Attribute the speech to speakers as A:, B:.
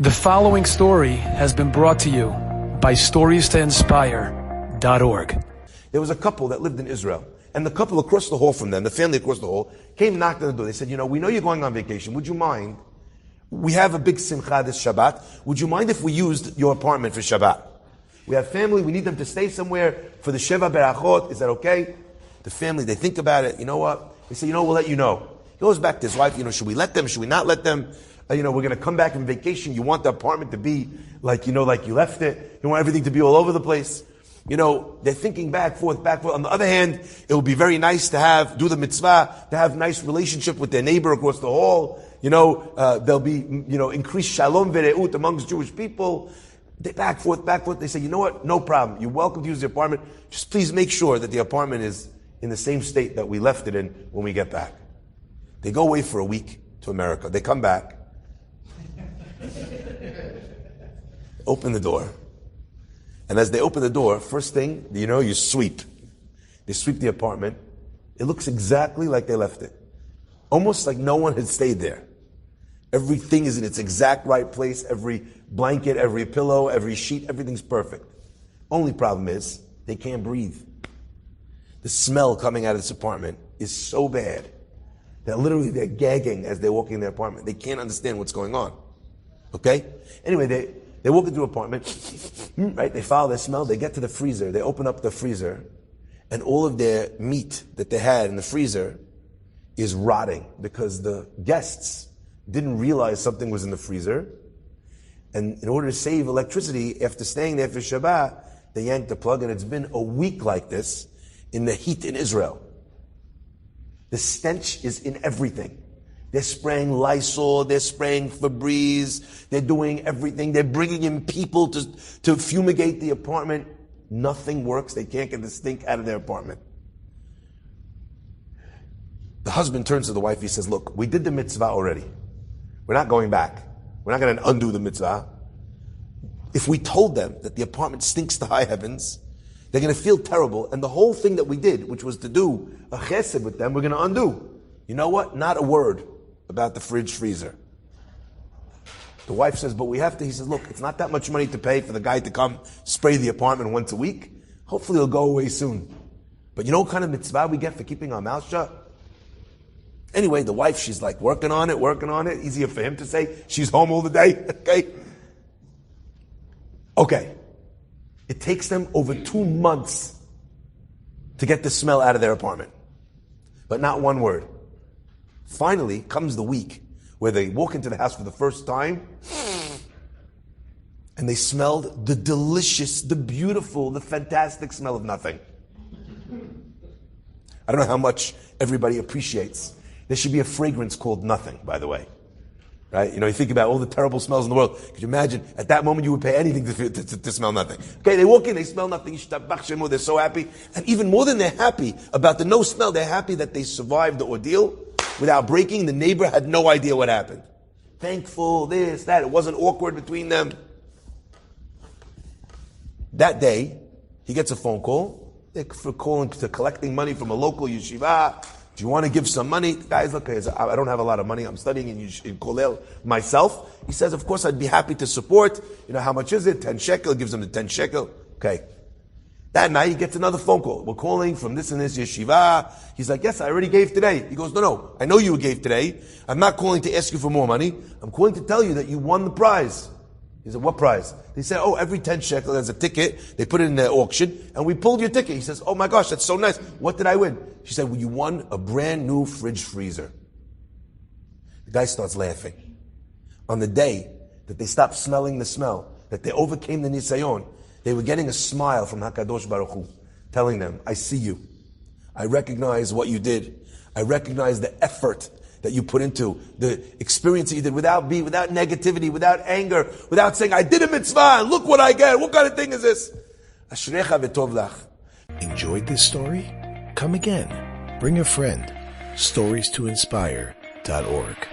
A: The following story has been brought to you by StoriesToInspire.org.
B: There was a couple that lived in Israel, and the couple across the hall from them, the family across the hall, came, knocked on the door. They said, we know you're going on vacation. Would you mind? We have a big simcha this Shabbat. Would you mind if we used your apartment for Shabbat? We have family. We need them to stay somewhere for the Sheva Berachot. Is that okay? The family, they think about it. You know what? They say, we'll let you know. He goes back to his wife. Should we let them? Should we not let them? We're going to come back from vacation. You want the apartment to be like you left it. You want everything to be all over the place. They're thinking back, forth. On the other hand, it will be very nice to do the mitzvah, to have nice relationship with their neighbor across the hall. There'll be, increased shalom vereut amongst Jewish people. They back, forth. They say, you know what? No problem. You're welcome to use the apartment. Just please make sure that the apartment is in the same state that we left it in when we get back. They go away for a week to America. They come back. Open the door. And as they open the door, first thing, you sweep. They sweep the apartment. It looks exactly like they left it. Almost like no one had stayed there. Everything is in its exact right place. Every blanket, every pillow, every sheet, everything's perfect. Only problem is, they can't breathe. The smell coming out of this apartment is so bad that literally they're gagging as they're walking in their apartment. They can't understand what's going on. Okay? Anyway, they walk into an apartment, right? They follow their smell. They get to the freezer. They open up the freezer, and all of their meat that they had in the freezer is rotting because the guests didn't realize something was in the freezer. And in order to save electricity, after staying there for Shabbat, they yanked the plug, and it's been a week like this in the heat in Israel. The stench is in everything. They're spraying Lysol, they're spraying Febreze, they're doing everything. They're bringing in people to fumigate the apartment. Nothing works. They can't get the stink out of their apartment. The husband turns to the wife. He says, look, we did the mitzvah already. We're not going back. We're not going to undo the mitzvah. If we told them that the apartment stinks to high heavens, they're going to feel terrible. And the whole thing that we did, which was to do a chesed with them, we're going to undo. You know what? Not a word about the fridge freezer. The wife says, but we have to. He says, look, it's not that much money to pay for the guy to come spray the apartment once a week. Hopefully it'll go away soon. But you know what kind of mitzvah we get for keeping our mouth shut? Anyway, the wife, she's like working on it. Easier for him to say. She's home all the day. Okay. It takes them over 2 months to get the smell out of their apartment. But not one word. Finally comes the week where they walk into the house for the first time and they smelled the delicious, the beautiful, the fantastic smell of nothing. I don't know how much everybody appreciates. There should be a fragrance called nothing, by the way. Right? You think about all the terrible smells in the world. Could you imagine at that moment you would pay anything to smell nothing? Okay, they walk in, they smell nothing. They're so happy. And even more than they're happy about the no smell, they're happy that they survived the ordeal without breaking. The neighbor had no idea what happened. Thankful, this, that. It wasn't awkward between them. That day, he gets a phone call. They're calling to collecting money from a local yeshiva. Do you want to give some money? The guy's look, I don't have a lot of money. I'm studying in Kollel myself. He says, of course, I'd be happy to support. How much is it? 10 shekel. Gives him the 10 shekel. Okay. That night, he gets another phone call. We're calling from this and this yeshiva. He's like, yes, I already gave today. He goes, no, I know you gave today. I'm not calling to ask you for more money. I'm calling to tell you that you won the prize. He said, what prize? They said, every 10 shekel, there's a ticket. They put it in the auction, and we pulled your ticket. He says, oh my gosh, that's so nice. What did I win? She said, well, you won a brand new fridge freezer. The guy starts laughing. On the day that they stopped smelling the smell, that they overcame the nisayon, they were getting a smile from HaKadosh Baruch Hu, telling them, I see you. I recognize what you did. I recognize the effort that you put into the experience that you did without negativity, without anger, without saying, I did a mitzvah, and look what I get. What kind of thing is this? Ashrecha v'tov lach.
C: Enjoyed this story? Come again. Bring a friend. StoriesToInspire.org